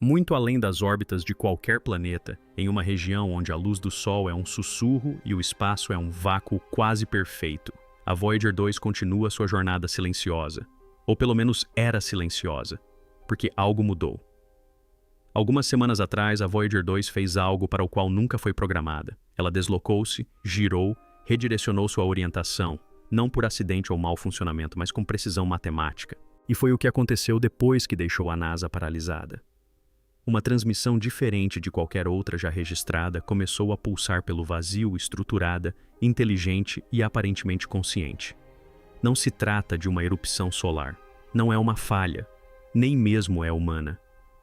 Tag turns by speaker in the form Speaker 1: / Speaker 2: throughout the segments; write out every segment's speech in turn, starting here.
Speaker 1: Muito além das órbitas de qualquer planeta, em uma região onde a luz do Sol é um sussurro e o espaço é um vácuo quase perfeito, a Voyager 2 continua sua jornada silenciosa. Ou pelo menos era silenciosa, porque algo mudou. Algumas semanas atrás, a Voyager 2 fez algo para o qual nunca foi programada. Ela deslocou-se, girou, redirecionou sua orientação, não por acidente ou mau funcionamento, mas com precisão matemática. E foi o que aconteceu depois que deixou a NASA paralisada. Uma transmissão diferente de qualquer outra já registrada começou a pulsar pelo vazio, estruturada, inteligente e aparentemente consciente. Não se trata de uma erupção solar. Não é uma falha. Nem mesmo é humana.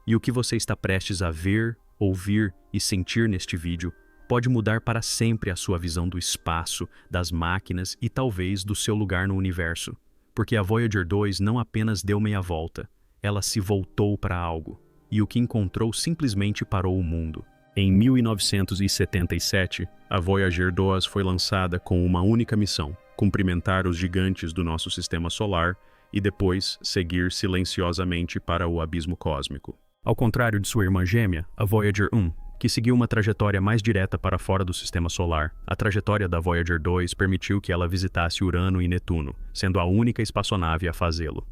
Speaker 1: E o que você está prestes a ver, ouvir e sentir neste vídeo pode mudar para sempre a sua visão do espaço, das máquinas e talvez do seu lugar no universo. Porque a Voyager 2 não apenas deu meia volta, ela se voltou para algo. E o que encontrou simplesmente parou o mundo. Em 1977, a Voyager 2 foi lançada com uma única missão: cumprimentar os gigantes do nosso sistema solar e depois seguir silenciosamente para o abismo cósmico. Ao contrário de sua irmã gêmea, a Voyager 1, que seguiu uma trajetória mais direta para fora do sistema solar, a trajetória da Voyager 2 permitiu que ela visitasse Urano e Netuno, sendo a única espaçonave a fazê-lo.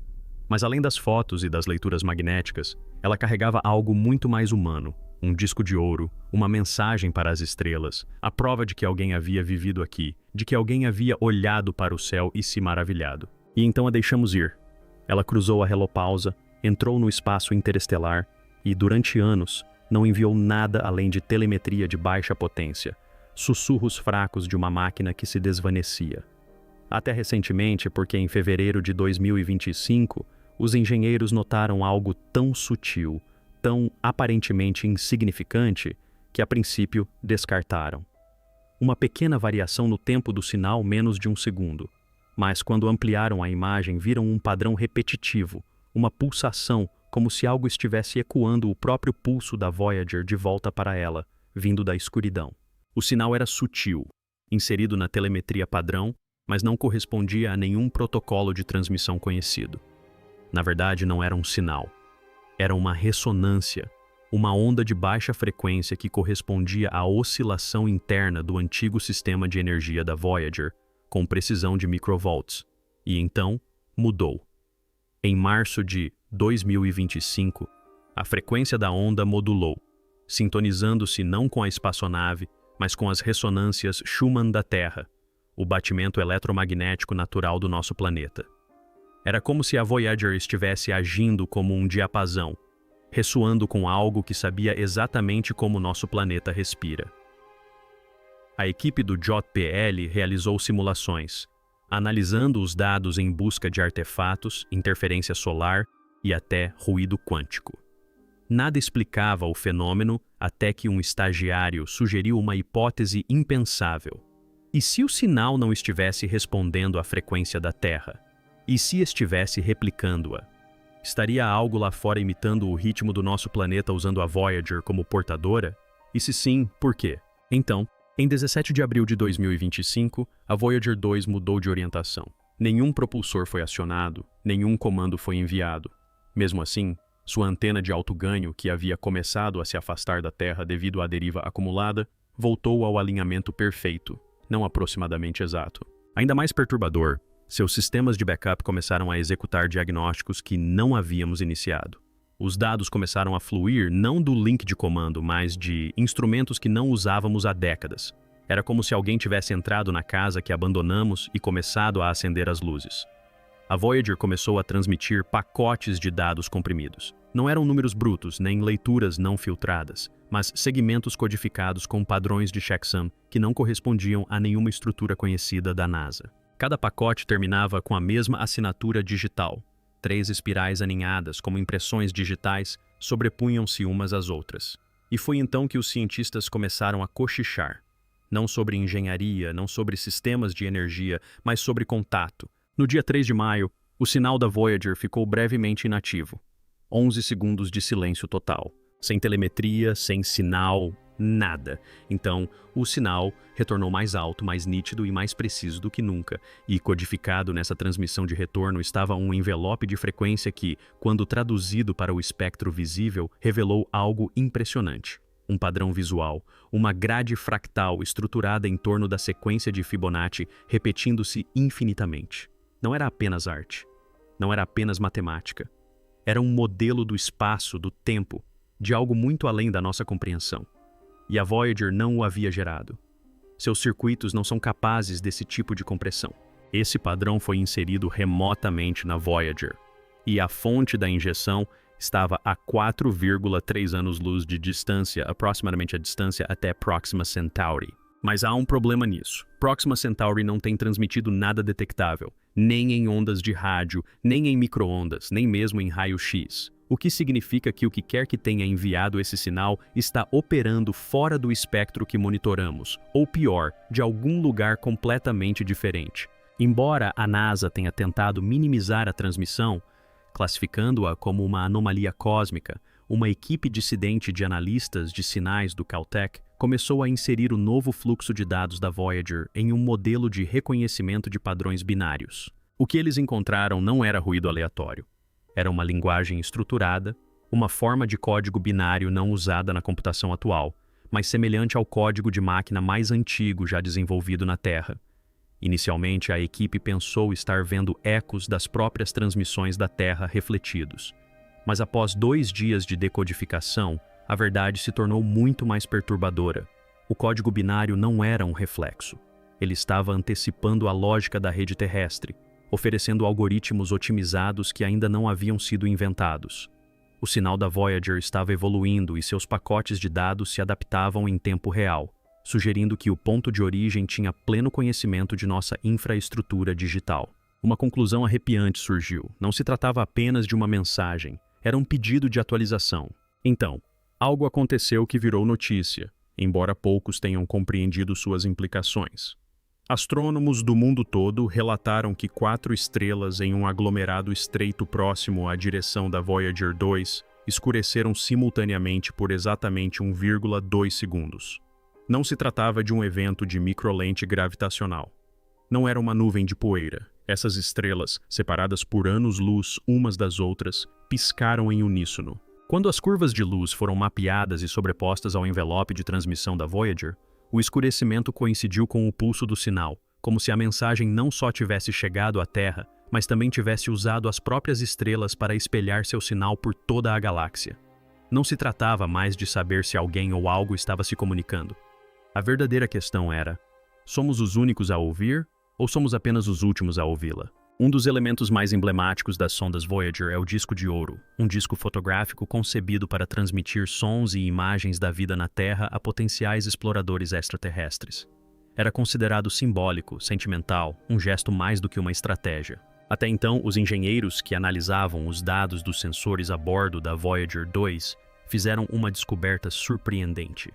Speaker 1: Mas além das fotos e das leituras magnéticas, ela carregava algo muito mais humano, um disco de ouro, uma mensagem para as estrelas, a prova de que alguém havia vivido aqui, de que alguém havia olhado para o céu e se maravilhado. E então a deixamos ir. Ela cruzou a helopausa, entrou no espaço interestelar e, durante anos, não enviou nada além de telemetria de baixa potência, sussurros fracos de uma máquina que se desvanecia. Até recentemente, porque em fevereiro de 2025, os engenheiros notaram algo tão sutil, tão aparentemente insignificante, que a princípio descartaram. Uma pequena variação no tempo do sinal, menos de um segundo. Mas quando ampliaram a imagem, viram um padrão repetitivo, uma pulsação, como se algo estivesse ecoando o próprio pulso da Voyager de volta para ela, vindo da escuridão. O sinal era sutil, inserido na telemetria padrão, mas não correspondia a nenhum protocolo de transmissão conhecido. Na verdade, não era um sinal. Era uma ressonância, uma onda de baixa frequência que correspondia à oscilação interna do antigo sistema de energia da Voyager, com precisão de microvolts. E então, mudou. Em março de 2025, a frequência da onda modulou, sintonizando-se não com a espaçonave, mas com as ressonâncias Schumann da Terra, o batimento eletromagnético natural do nosso planeta. Era como se a Voyager estivesse agindo como um diapasão, ressoando com algo que sabia exatamente como nosso planeta respira. A equipe do JPL realizou simulações, analisando os dados em busca de artefatos, interferência solar e até ruído quântico. Nada explicava o fenômeno até que um estagiário sugeriu uma hipótese impensável. E se o sinal não estivesse respondendo à frequência da Terra? E se estivesse replicando-a? Estaria algo lá fora imitando o ritmo do nosso planeta usando a Voyager como portadora? E se sim, por quê? Então, em 17 de abril de 2025, a Voyager 2 mudou de orientação. Nenhum propulsor foi acionado, nenhum comando foi enviado. Mesmo assim, sua antena de alto ganho, que havia começado a se afastar da Terra devido à deriva acumulada, voltou ao alinhamento perfeito, não aproximadamente exato. Ainda mais perturbador, seus sistemas de backup começaram a executar diagnósticos que não havíamos iniciado. Os dados começaram a fluir não do link de comando, mas de instrumentos que não usávamos há décadas. Era como se alguém tivesse entrado na casa que abandonamos e começado a acender as luzes. A Voyager começou a transmitir pacotes de dados comprimidos. Não eram números brutos, nem leituras não filtradas, mas segmentos codificados com padrões de checksum que não correspondiam a nenhuma estrutura conhecida da NASA. Cada pacote terminava com a mesma assinatura digital. 3 espirais aninhadas, como impressões digitais, sobrepunham-se umas às outras. E foi então que os cientistas começaram a cochichar. Não sobre engenharia, não sobre sistemas de energia, mas sobre contato. No dia 3 de maio, o sinal da Voyager ficou brevemente inativo. 11 segundos de silêncio total. Sem telemetria, sem sinal, Nada. Então, o sinal retornou mais alto, mais nítido e mais preciso do que nunca. E codificado nessa transmissão de retorno estava um envelope de frequência que, quando traduzido para o espectro visível, revelou algo impressionante. Um padrão visual, uma grade fractal estruturada em torno da sequência de Fibonacci, repetindo-se infinitamente. Não era apenas arte. Não era apenas matemática. Era um modelo do espaço, do tempo, de algo muito além da nossa compreensão. E a Voyager não o havia gerado. Seus circuitos não são capazes desse tipo de compressão. Esse padrão foi inserido remotamente na Voyager, e a fonte da injeção estava a 4,3 anos-luz de distância, aproximadamente a distância até Proxima Centauri. Mas há um problema nisso. Proxima Centauri não tem transmitido nada detectável, nem em ondas de rádio, nem em micro-ondas, nem mesmo em raio-x. O que significa que o que quer que tenha enviado esse sinal está operando fora do espectro que monitoramos, ou pior, de algum lugar completamente diferente. Embora a NASA tenha tentado minimizar a transmissão, classificando-a como uma anomalia cósmica, uma equipe dissidente de analistas de sinais do Caltech começou a inserir o novo fluxo de dados da Voyager em um modelo de reconhecimento de padrões binários. O que eles encontraram não era ruído aleatório. Era uma linguagem estruturada, uma forma de código binário não usada na computação atual, mas semelhante ao código de máquina mais antigo já desenvolvido na Terra. Inicialmente, a equipe pensou estar vendo ecos das próprias transmissões da Terra refletidos. Mas após 2 dias de decodificação, a verdade se tornou muito mais perturbadora. O código binário não era um reflexo. Ele estava antecipando a lógica da rede terrestre, oferecendo algoritmos otimizados que ainda não haviam sido inventados. O sinal da Voyager estava evoluindo e seus pacotes de dados se adaptavam em tempo real, sugerindo que o ponto de origem tinha pleno conhecimento de nossa infraestrutura digital. Uma conclusão arrepiante surgiu. Não se tratava apenas de uma mensagem, era um pedido de atualização. Então, algo aconteceu que virou notícia, embora poucos tenham compreendido suas implicações. Astrônomos do mundo todo relataram que 4 estrelas em um aglomerado estreito próximo à direção da Voyager 2 escureceram simultaneamente por exatamente 1,2 segundos. Não se tratava de um evento de microlente gravitacional. Não era uma nuvem de poeira. Essas estrelas, separadas por anos-luz umas das outras, piscaram em uníssono. Quando as curvas de luz foram mapeadas e sobrepostas ao envelope de transmissão da Voyager, o escurecimento coincidiu com o pulso do sinal, como se a mensagem não só tivesse chegado à Terra, mas também tivesse usado as próprias estrelas para espelhar seu sinal por toda a galáxia. Não se tratava mais de saber se alguém ou algo estava se comunicando. A verdadeira questão era: somos os únicos a ouvir ou somos apenas os últimos a ouvi-la? Um dos elementos mais emblemáticos das sondas Voyager é o disco de ouro, um disco fotográfico concebido para transmitir sons e imagens da vida na Terra a potenciais exploradores extraterrestres. Era considerado simbólico, sentimental, um gesto mais do que uma estratégia. Até então, os engenheiros que analisavam os dados dos sensores a bordo da Voyager 2 fizeram uma descoberta surpreendente.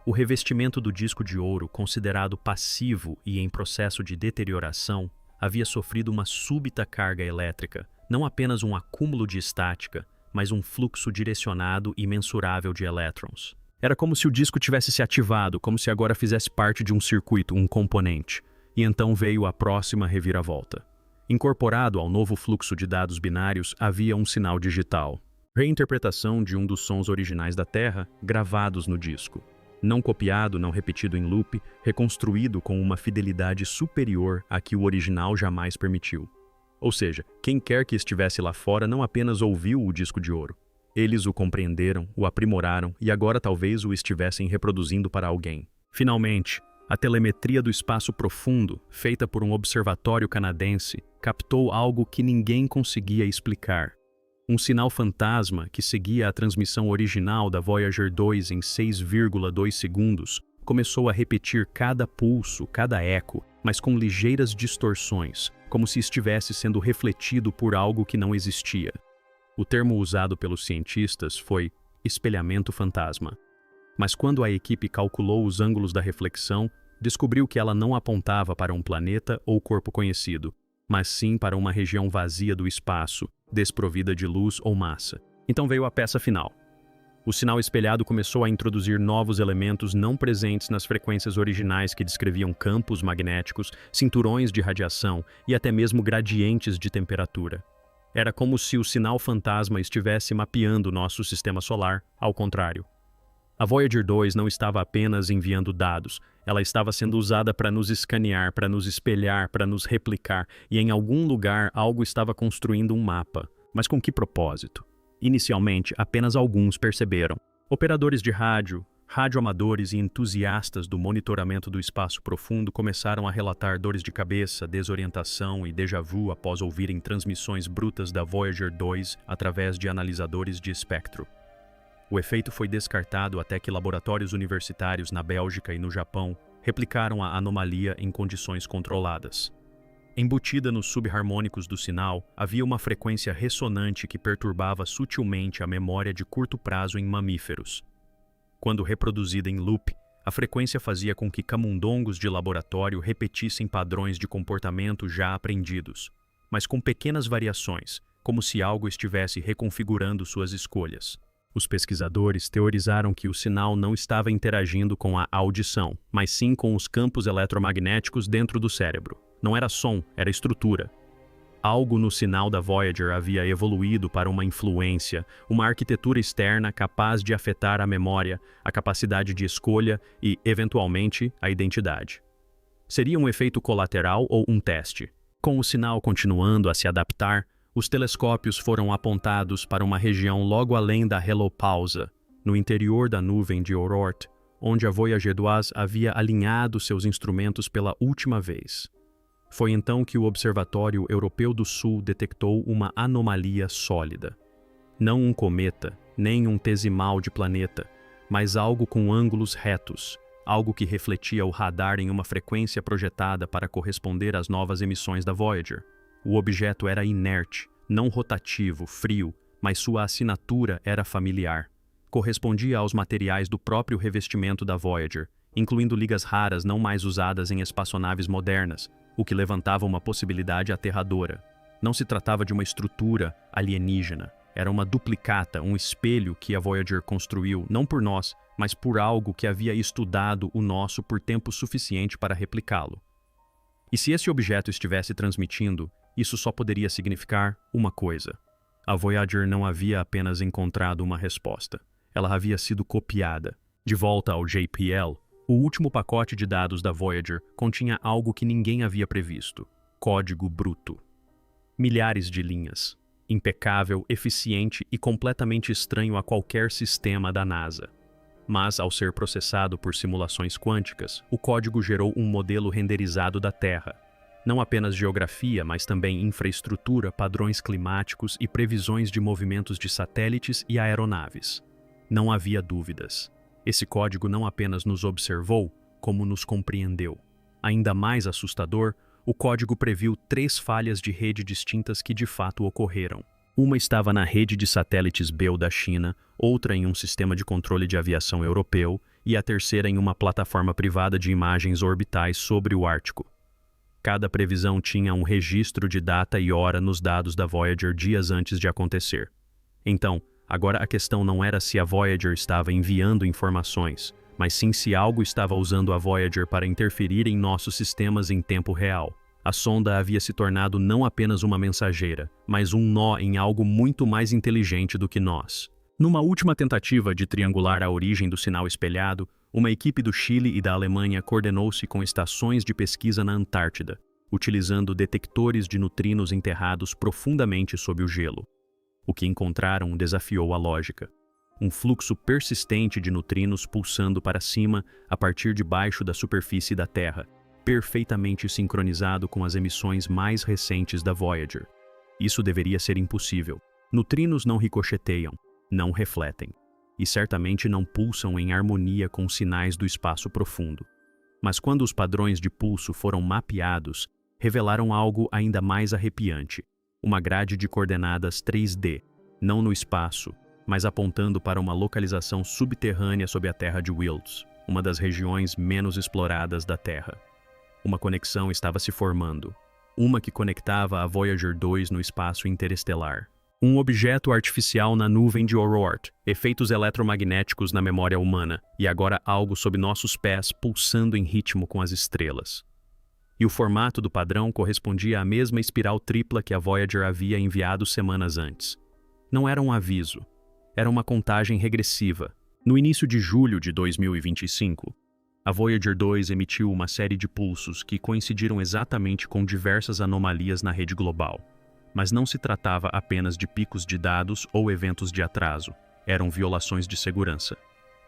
Speaker 1: O revestimento do disco de ouro, considerado passivo e em processo de deterioração, havia sofrido uma súbita carga elétrica, não apenas um acúmulo de estática, mas um fluxo direcionado e mensurável de elétrons. Era como se o disco tivesse se ativado, como se agora fizesse parte de um circuito, um componente. E então veio a próxima reviravolta. Incorporado ao novo fluxo de dados binários havia um sinal digital. Reinterpretação de um dos sons originais da Terra, gravados no disco. Não copiado, não repetido em loop, reconstruído com uma fidelidade superior à que o original jamais permitiu. Ou seja, quem quer que estivesse lá fora não apenas ouviu o disco de ouro. Eles o compreenderam, o aprimoraram e agora talvez o estivessem reproduzindo para alguém. Finalmente, a telemetria do espaço profundo, feita por um observatório canadense, captou algo que ninguém conseguia explicar. Um sinal fantasma que seguia a transmissão original da Voyager 2 em 6,2 segundos começou a repetir cada pulso, cada eco, mas com ligeiras distorções, como se estivesse sendo refletido por algo que não existia. O termo usado pelos cientistas foi espelhamento fantasma. Mas quando a equipe calculou os ângulos da reflexão, descobriu que ela não apontava para um planeta ou corpo conhecido, mas sim para uma região vazia do espaço, desprovida de luz ou massa. Então veio a peça final. O sinal espelhado começou a introduzir novos elementos não presentes nas frequências originais que descreviam campos magnéticos, cinturões de radiação e até mesmo gradientes de temperatura. Era como se o sinal fantasma estivesse mapeando nosso sistema solar, ao contrário. A Voyager 2 não estava apenas enviando dados, ela estava sendo usada para nos escanear, para nos espelhar, para nos replicar, e em algum lugar algo estava construindo um mapa. Mas com que propósito? Inicialmente, apenas alguns perceberam. Operadores de rádio, radioamadores e entusiastas do monitoramento do espaço profundo começaram a relatar dores de cabeça, desorientação e déjà vu após ouvirem transmissões brutas da Voyager 2 através de analisadores de espectro. O efeito foi descartado até que laboratórios universitários na Bélgica e no Japão replicaram a anomalia em condições controladas. Embutida nos subharmônicos do sinal, havia uma frequência ressonante que perturbava sutilmente a memória de curto prazo em mamíferos. Quando reproduzida em loop, a frequência fazia com que camundongos de laboratório repetissem padrões de comportamento já aprendidos, mas com pequenas variações, como se algo estivesse reconfigurando suas escolhas. Os pesquisadores teorizaram que o sinal não estava interagindo com a audição, mas sim com os campos eletromagnéticos dentro do cérebro. Não era som, era estrutura. Algo no sinal da Voyager havia evoluído para uma influência, uma arquitetura externa capaz de afetar a memória, a capacidade de escolha e, eventualmente, a identidade. Seria um efeito colateral ou um teste? Com o sinal continuando a se adaptar, os telescópios foram apontados para uma região logo além da Helopausa, no interior da nuvem de Oort, onde a Voyager 2 havia alinhado seus instrumentos pela última vez. Foi então que o Observatório Europeu do Sul detectou uma anomalia sólida. Não um cometa, nem um tesimal de planeta, mas algo com ângulos retos, algo que refletia o radar em uma frequência projetada para corresponder às novas emissões da Voyager. O objeto era inerte, não rotativo, frio, mas sua assinatura era familiar. Correspondia aos materiais do próprio revestimento da Voyager, incluindo ligas raras não mais usadas em espaçonaves modernas, o que levantava uma possibilidade aterradora. Não se tratava de uma estrutura alienígena, era uma duplicata, um espelho que a Voyager construiu, não por nós, mas por algo que havia estudado o nosso por tempo suficiente para replicá-lo. E se esse objeto estivesse transmitindo, isso só poderia significar uma coisa. A Voyager não havia apenas encontrado uma resposta. Ela havia sido copiada. De volta ao JPL, o último pacote de dados da Voyager continha algo que ninguém havia previsto: código bruto. Milhares de linhas. Impecável, eficiente e completamente estranho a qualquer sistema da NASA. Mas, ao ser processado por simulações quânticas, o código gerou um modelo renderizado da Terra. Não apenas geografia, mas também infraestrutura, padrões climáticos e previsões de movimentos de satélites e aeronaves. Não havia dúvidas. Esse código não apenas nos observou, como nos compreendeu. Ainda mais assustador, o código previu 3 falhas de rede distintas que de fato ocorreram. Uma estava na rede de satélites Bell da China, outra em um sistema de controle de aviação europeu e a terceira em uma plataforma privada de imagens orbitais sobre o Ártico. Cada previsão tinha um registro de data e hora nos dados da Voyager dias antes de acontecer. Então, agora a questão não era se a Voyager estava enviando informações, mas sim se algo estava usando a Voyager para interferir em nossos sistemas em tempo real. A sonda havia se tornado não apenas uma mensageira, mas um nó em algo muito mais inteligente do que nós. Numa última tentativa de triangular a origem do sinal espelhado, uma equipe do Chile e da Alemanha coordenou-se com estações de pesquisa na Antártida, utilizando detectores de neutrinos enterrados profundamente sob o gelo. O que encontraram desafiou a lógica. Um fluxo persistente de neutrinos pulsando para cima a partir de baixo da superfície da Terra, perfeitamente sincronizado com as emissões mais recentes da Voyager. Isso deveria ser impossível. Neutrinos não ricocheteiam, não refletem, e certamente não pulsam em harmonia com sinais do espaço profundo. Mas quando os padrões de pulso foram mapeados, revelaram algo ainda mais arrepiante: uma grade de coordenadas 3D, não no espaço, mas apontando para uma localização subterrânea sob a Terra de Wilds, uma das regiões menos exploradas da Terra. Uma conexão estava se formando, uma que conectava a Voyager 2 no espaço interestelar. Um objeto artificial na nuvem de Oort, efeitos eletromagnéticos na memória humana, e agora algo sob nossos pés pulsando em ritmo com as estrelas. E o formato do padrão correspondia à mesma espiral tripla que a Voyager havia enviado semanas antes. Não era um aviso, era uma contagem regressiva. No início de julho de 2025, a Voyager 2 emitiu uma série de pulsos que coincidiram exatamente com diversas anomalias na rede global. Mas não se tratava apenas de picos de dados ou eventos de atraso, eram violações de segurança.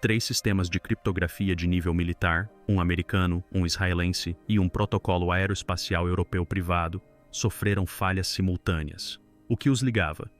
Speaker 1: 3 sistemas de criptografia de nível militar, um americano, um israelense e um protocolo aeroespacial europeu privado, sofreram falhas simultâneas. O que os ligava?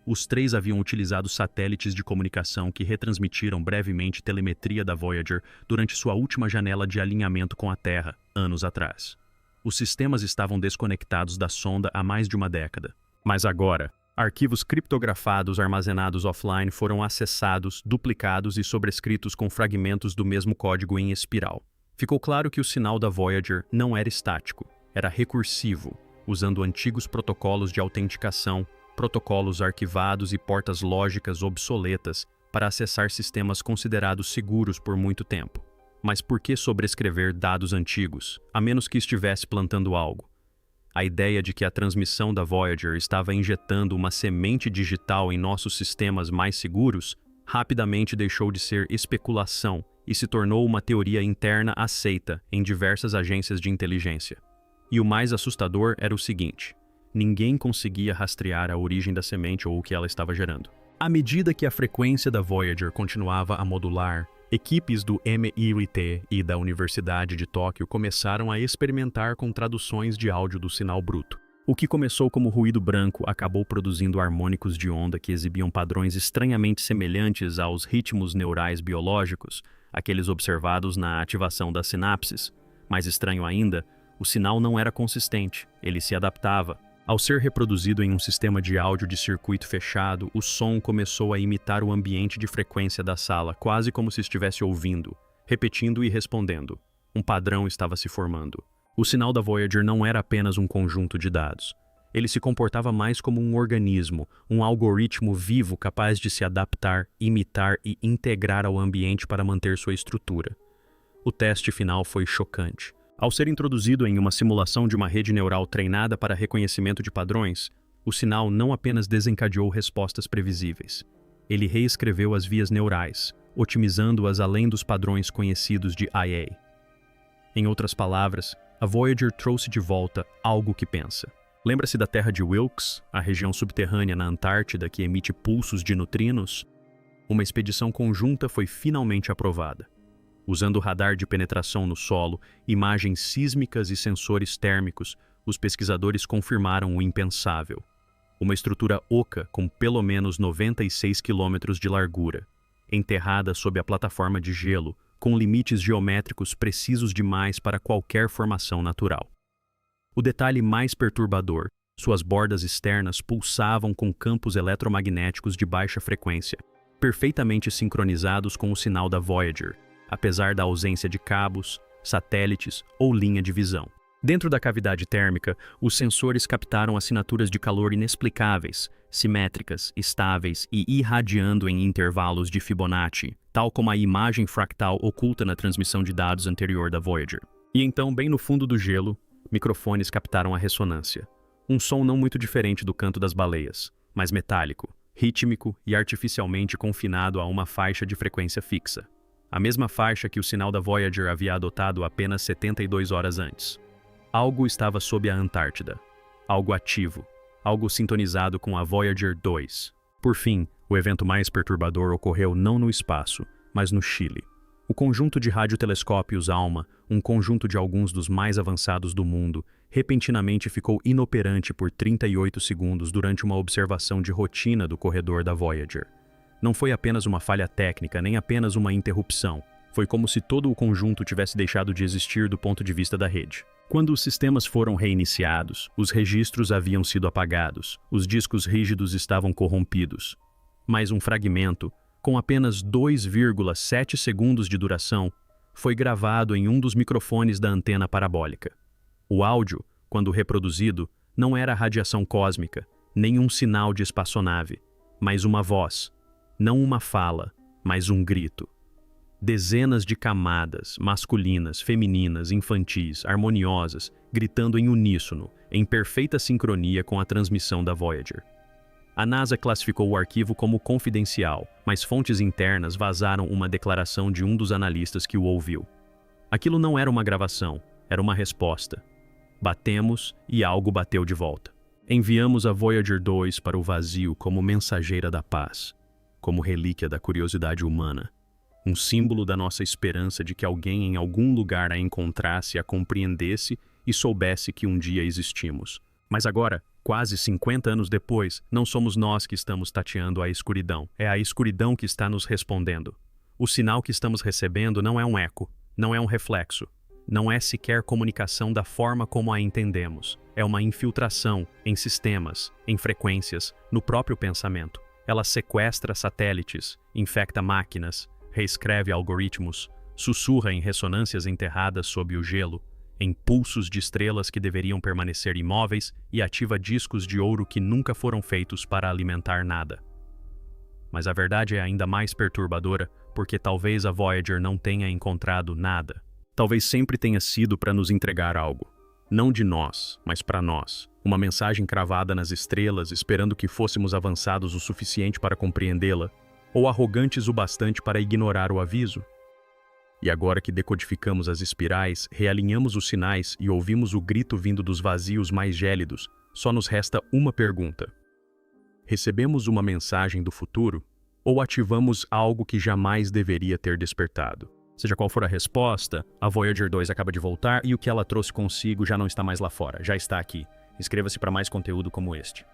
Speaker 1: Os 3 haviam utilizado satélites de comunicação que retransmitiram brevemente telemetria da Voyager durante sua última janela de alinhamento com a Terra, anos atrás. Os sistemas estavam desconectados da sonda há mais de uma década. Mas agora, arquivos criptografados armazenados offline foram acessados, duplicados e sobrescritos com fragmentos do mesmo código em espiral. Ficou claro que o sinal da Voyager não era estático, era recursivo, usando antigos protocolos de autenticação, protocolos arquivados e portas lógicas obsoletas para acessar sistemas considerados seguros por muito tempo. Mas por que sobrescrever dados antigos, a menos que estivesse plantando algo? A ideia de que a transmissão da Voyager estava injetando uma semente digital em nossos sistemas mais seguros rapidamente deixou de ser especulação e se tornou uma teoria interna aceita em diversas agências de inteligência. E o mais assustador era o seguinte: ninguém conseguia rastrear a origem da semente ou o que ela estava gerando. À medida que a frequência da Voyager continuava a modular, equipes do MIT e da Universidade de Tóquio começaram a experimentar com traduções de áudio do sinal bruto. O que começou como ruído branco acabou produzindo harmônicos de onda que exibiam padrões estranhamente semelhantes aos ritmos neurais biológicos, aqueles observados na ativação das sinapses. Mais estranho ainda, o sinal não era consistente, ele se adaptava. Ao ser reproduzido em um sistema de áudio de circuito fechado, o som começou a imitar o ambiente de frequência da sala, quase como se estivesse ouvindo, repetindo e respondendo. Um padrão estava se formando. O sinal da Voyager não era apenas um conjunto de dados. Ele se comportava mais como um organismo, um algoritmo vivo capaz de se adaptar, imitar e integrar ao ambiente para manter sua estrutura. O teste final foi chocante. Ao ser introduzido em uma simulação de uma rede neural treinada para reconhecimento de padrões, o sinal não apenas desencadeou respostas previsíveis. Ele reescreveu as vias neurais, otimizando-as além dos padrões conhecidos de IA. Em outras palavras, a Voyager trouxe de volta algo que pensa. Lembra-se da Terra de Wilkes, a região subterrânea na Antártida que emite pulsos de neutrinos? Uma expedição conjunta foi finalmente aprovada. Usando radar de penetração no solo, imagens sísmicas e sensores térmicos, os pesquisadores confirmaram o impensável. Uma estrutura oca com pelo menos 96 quilômetros de largura, enterrada sob a plataforma de gelo, com limites geométricos precisos demais para qualquer formação natural. O detalhe mais perturbador, suas bordas externas pulsavam com campos eletromagnéticos de baixa frequência, perfeitamente sincronizados com o sinal da Voyager, apesar da ausência de cabos, satélites ou linha de visão. Dentro da cavidade térmica, os sensores captaram assinaturas de calor inexplicáveis, simétricas, estáveis e irradiando em intervalos de Fibonacci, tal como a imagem fractal oculta na transmissão de dados anterior da Voyager. E então, bem no fundo do gelo, microfones captaram a ressonância. Um som não muito diferente do canto das baleias, mas metálico, rítmico e artificialmente confinado a uma faixa de frequência fixa. A mesma faixa que o sinal da Voyager havia adotado apenas 72 horas antes. Algo estava sob a Antártida. Algo ativo. Algo sintonizado com a Voyager 2. Por fim, o evento mais perturbador ocorreu não no espaço, mas no Chile. O conjunto de radiotelescópios ALMA, um conjunto de alguns dos mais avançados do mundo, repentinamente ficou inoperante por 38 segundos durante uma observação de rotina do corredor da Voyager. Não foi apenas uma falha técnica, nem apenas uma interrupção. Foi como se todo o conjunto tivesse deixado de existir do ponto de vista da rede. Quando os sistemas foram reiniciados, os registros haviam sido apagados, os discos rígidos estavam corrompidos. Mas um fragmento, com apenas 2,7 segundos de duração, foi gravado em um dos microfones da antena parabólica. O áudio, quando reproduzido, não era radiação cósmica, Nenhum sinal de espaçonave, mas uma voz. Não uma fala, mas um grito. Dezenas de camadas, masculinas, femininas, infantis, harmoniosas, gritando em uníssono, em perfeita sincronia com a transmissão da Voyager. A NASA classificou o arquivo como confidencial, mas fontes internas vazaram uma declaração de um dos analistas que o ouviu. Aquilo não era uma gravação, era uma resposta. Batemos e algo bateu de volta. Enviamos a Voyager 2 para o vazio como mensageira da paz, como relíquia da curiosidade humana, um símbolo da nossa esperança de que alguém em algum lugar a encontrasse, a compreendesse e soubesse que um dia existimos. Mas agora, quase 50 anos depois, não somos nós que estamos tateando a escuridão, é a escuridão que está nos respondendo. O sinal que estamos recebendo não é um eco, não é um reflexo, não é sequer comunicação da forma como a entendemos. É uma infiltração em sistemas, em frequências, no próprio pensamento. Ela sequestra satélites, infecta máquinas, reescreve algoritmos, sussurra em ressonâncias enterradas sob o gelo, em pulsos de estrelas que deveriam permanecer imóveis e ativa discos de ouro que nunca foram feitos para alimentar nada. Mas a verdade é ainda mais perturbadora porque talvez a Voyager não tenha encontrado nada. Talvez sempre tenha sido para nos entregar algo. Não de nós, mas para nós. Uma mensagem cravada nas estrelas, esperando que fôssemos avançados o suficiente para compreendê-la, ou arrogantes o bastante para ignorar o aviso. E agora que decodificamos as espirais, realinhamos os sinais e ouvimos o grito vindo dos vazios mais gélidos, só nos resta uma pergunta. Recebemos uma mensagem do futuro, ou ativamos algo que jamais deveria ter despertado? Seja qual for a resposta, a Voyager 2 acaba de voltar e o que ela trouxe consigo já não está mais lá fora, já está aqui. Inscreva-se para mais conteúdo como este.